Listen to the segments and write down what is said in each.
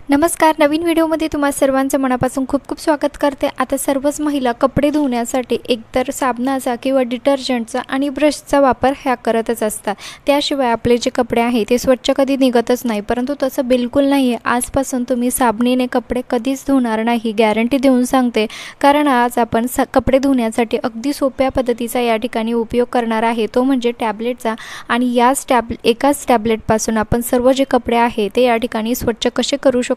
नमस्कार. नवीन व्हिडिओमध्ये तुम्हा सर्वांचं मनापासून खूप खूप स्वागत करते. आता सर्वच महिला कपडे धुण्यासाठी एकतर साबणाचा किंवा डिटर्जंटचा आणि ब्रशचा वापर ह्या करतच असतात. त्याशिवाय आपले जे कपडे आहे ते स्वच्छ कधी निघतच नाही. परंतु तसं बिलकुल नाही आहे. आजपासून तुम्ही साबणाने कपडे कधीच धुणार नाही, गॅरंटी देऊन सांगते. कारण आज आपण कपडे धुण्यासाठी अगदी सोप्या पद्धतीचा या ठिकाणी उपयोग करणार आहे, तो म्हणजे टॅबलेटचा. आणि याच एकाच टॅबलेटपासून आपण सर्व जे कपडे आहे ते या ठिकाणी स्वच्छ कसे करू शकतो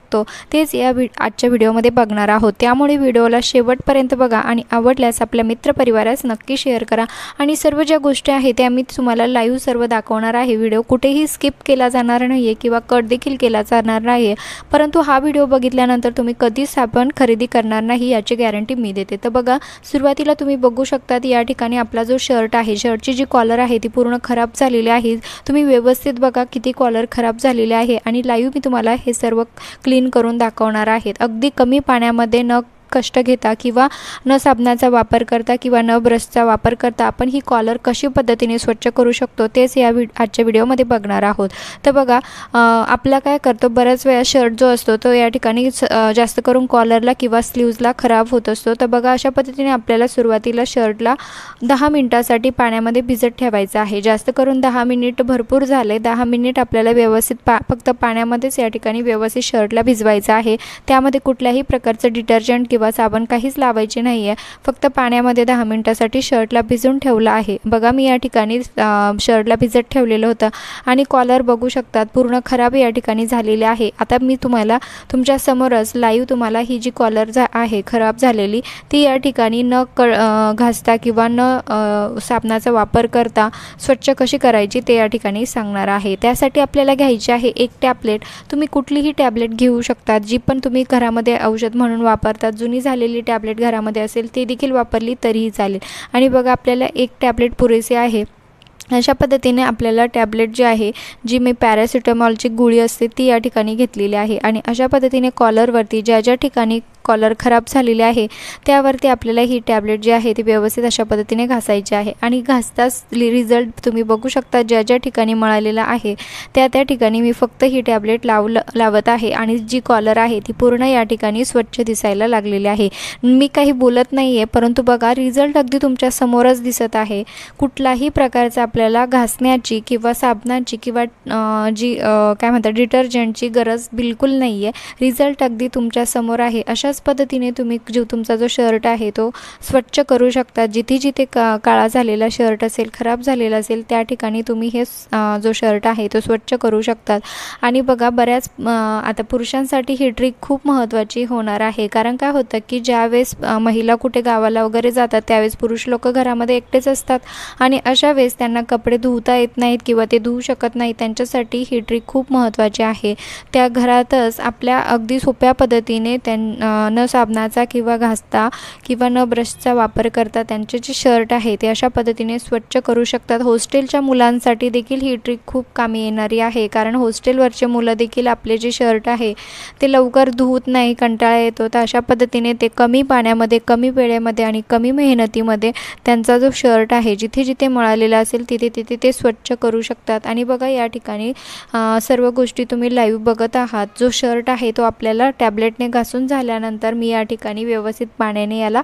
तेच या आजच्या व्हिडिओमध्ये बघणार आहोत. त्यामुळे व्हिडिओला शेवटपर्यंत बघा आणि आवडल्यास आपल्या मित्रपरिवारास नक्की शेअर करा. आणि सर्व ज्या गोष्टी आहेत त्या मी तुम्हाला लाईव्ह सर्व दाखवणार आहे. व्हिडिओ कुठेही स्किप केला जाणार नाही किंवा कट देखील केला जाणार नाही. परंतु हा व्हिडिओ बघितल्यानंतर तुम्ही कधीच साबण खरेदी करणार नाही याची गॅरंटी मी देते. तर बघा, सुरुवातीला तुम्ही बघू शकता या ठिकाणी आपला जो शर्ट आहे, शर्टची जी कॉलर आहे ती पूर्ण खराब झालेली आहे. तुम्ही व्यवस्थित बघा किती कॉलर खराब झालेले आहे आणि लाईव्ह मी तुम्हाला हे सर्व क्लीन करून दाखवणार आहेत. अगदी कमी पाण्यामध्ये न कष्ट घेता किंवा न साबणाचा वापर करता किंवा न ब्रशचा वापर करता आपण ही कॉलर कशी पद्धतीने स्वच्छ करू शकतो तेच या आजच्या व्हिडिओमध्ये बघणार आहोत. तर बघा, आपला काय करतो, बऱ्याच वेळा शर्ट जो असतो तो या ठिकाणी जास्त करून कॉलरला किंवा स्लीव्जला खराब होत असतो. तर बघा, अशा पद्धतीने आपल्याला सुरुवातीला शर्टला 10 मिनिटासाठी पाण्यामध्ये भिजत ठेवायचं आहे. जास्त करून 10 मिनिट भरपूर झाले. 10 मिनिट आपल्याला व्यवस्थित फक्त पाण्यामध्येच या ठिकाणी व्यवस्थित शर्टला भिजवायचं आहे. त्यामध्ये कुठल्याही प्रकारचं डिटर्जंट किंवा साबण काहीच लावायचे नाही आहे. फक्त पाण्यामध्ये 10 मिनिटासाठी शर्टला भिजवून ठेवलं आहे. बघा, मी या ठिकाणी शर्टला भिजत ठेवलेलं होतं आणि कॉलर बघू शकतात पूर्ण खराब या ठिकाणी झालेली आहे. आता मी तुम्हाला तुमच्या समोरच लाईव्ह तुम्हाला ही जी कॉलर आहे खराब झालेली ती या ठिकाणी न घासता किंवा न साबणाचा वापर करता स्वच्छ कशी करायची ते या ठिकाणी सांगणार आहे. त्यासाठी आपल्याला घ्यायची आहे एक टॅबलेट. तुम्ही कुठलीही टॅबलेट घेऊ शकता जी पण तुम्ही घरामध्ये औषध म्हणून वापरतात. जुनी झालेली टॅबलेट घरामध्ये असेल ती देखील वापरली तरीही चालेल. आणि बघा, आपल्याला एक टॅबलेट पुरेसे आहे. अशा पद्धतीने आपल्याला टॅबलेट जी आहे, जी मी पॅरासिटामॉलची गोळी असते ती या ठिकाणी घेतलेली आहे. आणि अशा पद्धतीने कॉलरवरती ज्या ज्या ठिकाणी कॉलर खराब झालेली आहे त्यावरती आपल्याला ही टॅबलेट जी आहे ती व्यवस्थित अशा पद्धतीने घासायची आहे. आणि घासताच रिझल्ट तुम्ही बघू शकता. ज्या ज्या ठिकाणी मळालेला आहे त्या त्या ठिकाणी मी फक्त ही टॅबलेट लावत आहे आणि जी कॉलर आहे ती पूर्ण या ठिकाणी स्वच्छ दिसायला लागलेली आहे. मी काही बोलत नाही आहे, परंतु बघा, रिझल्ट अगदी तुमच्या समोरच दिसत आहे. कुठलाही प्रकारचा आपल्याला घासण्याची किंवा साबणाची किंवा जी काय म्हणतात डिटर्जंटची गरज बिलकुल नाही आहे. रिझल्ट अगदी तुमच्या समोर आहे. अशाच पद्धतीने तुम्ही तुमचा जो शर्ट आहे तो स्वच्छ करू शकता. जिथे जिथे काळा झालेला शर्ट असेल, खराब झालेला असेल, त्या ठिकाणी तुम्ही हे जो शर्ट आहे तो स्वच्छ करू शकतात. आणि बघा, बऱ्याच आता पुरुषांसाठी ही ट्रिक खूप महत्त्वाची होणार आहे. कारण काय होतं की ज्यावेळेस महिला कुठे गावाला वगैरे जातात त्यावेळेस पुरुष लोक घरामध्ये एकटेच असतात आणि अशा वेळेस त्यांना कपडे धुता येत नाहीत किंवा ते धुवू शकत नाही. त्यांच्यासाठी ही ट्रिक खूप महत्त्वाची आहे. त्या घरातच आपल्या अगदी सोप्या पद्धतीने न साबणाचा किंवा घासता किंवा न ब्रशचा वापर करता त्यांचे जे शर्ट आहे ते अशा पद्धतीने स्वच्छ करू शकतात. हॉस्टेलच्या मुलांसाठी देखील ही ट्रिक खूप कामी येणारी आहे. कारण हॉस्टेलवरचे मुलं देखील आपले जे शर्ट आहे ते लवकर धुवत नाही, कंटाळा येतो. तर अशा पद्धतीने ते कमी पाण्यामध्ये, कमी वेळेमध्ये आणि कमी मेहनतीमध्ये त्यांचा जो शर्ट आहे जिथे जिथे मळालेला असेल तिथे तिथे ते स्वच्छ करू शकतात. आणि बघा, या ठिकाणी सर्व गोष्टी तुम्ही लाईव्ह बघत आहात. जो शर्ट आहे तो आपल्याला टॅबलेटने घासून झाल्यानंतर मी या ठिकाणी व्यवस्थित पाण्याने याला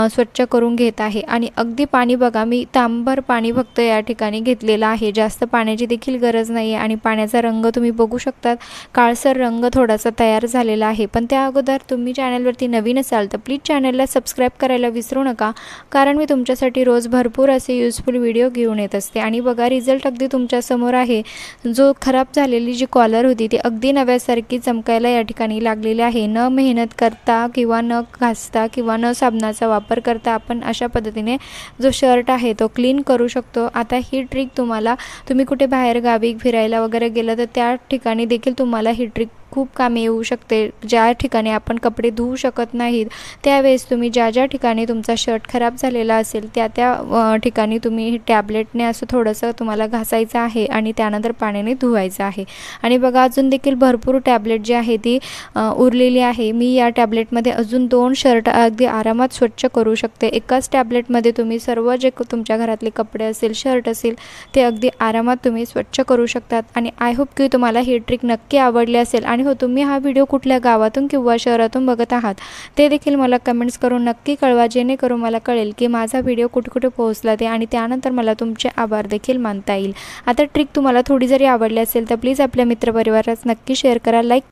स्वच्छ करून घेत आहे. आणि अगदी पाणी बघा, मी तांबर पाणी फक्त या ठिकाणी घेतलेलं आहे. जास्त पाण्याची देखील गरज नाही आहे. आणि पाण्याचा रंग तुम्ही बघू शकतात, काळसर रंग थोडासा तयार झालेला आहे. पण त्या अगोदर तुम्ही चॅनलवरती नवीन असाल तर प्लीज चॅनलला सबस्क्राईब करायला विसरू नका. कारण मी तुमच्यासाठी रोज भरपूर असे युजफुल व्हिडिओ घेऊन येत असते. आणि बघा, रिझल्ट अगदी तुमच्यासमोर आहे. जो खराब झालेली जी कॉलर होती ती अगदी नव्यासारखी चमकायला या ठिकाणी लागलेली आहे. न मेहनत करता किंवा न घासता किंवा न साबणाचा वापर करता आपण अशा पद्धतीने जो शर्ट आहे तो क्लीन करू शकतो. आता ही ट्रिक तुम्ही कुठे बाहेर गावी फिरायला वगैरे गेलं तर त्या ठिकाणी देखील तुम्हाला ही ट्रिक खूप कामी येऊ शकते. ज्या ठिकाणी आपण कपडे धुवू शकत नाहीत त्यावेळेस तुम्ही ज्या ज्या ठिकाणी तुमचा शर्ट खराब झालेला असेल त्या त्या ठिकाणी तुम्ही टॅबलेटने असं थोडंसं तुम्हाला घासायचं आहे आणि त्यानंतर पाण्याने धुवायचं आहे. आणि बघा, अजून देखील भरपूर टॅबलेट जी आहे ती उरलेली आहे. मी या टॅबलेटमध्ये अजून 2 शर्ट अगदी आरामात स्वच्छ करू शकते. एकाच टॅबलेटमध्ये तुम्ही सर्व जे तुमच्या घरातले कपडे असेल, शर्ट असेल ते अगदी आरामात तुम्ही स्वच्छ करू शकतात. आणि आय होप की तुम्हाला ही ट्रिक नक्की आवडली असेल आणि आणि हो, तुम्ही हा व्हिडिओ कुठल्या गावातून किंवा शहरातून बघत आहात ते देखील मला कमेंट्स करून नक्की कळवा, जेणेकरून मला कळेल की माझा व्हिडिओ कुठे पोहोचला ते, आणि त्यानंतर मला तुमचे आभार देखील मानता येईल. आता ट्रिक तुम्हाला थोडी जरी आवडली असेल तर प्लीज आपल्या मित्रपरिवारास नक्की शेअर करा, लाईक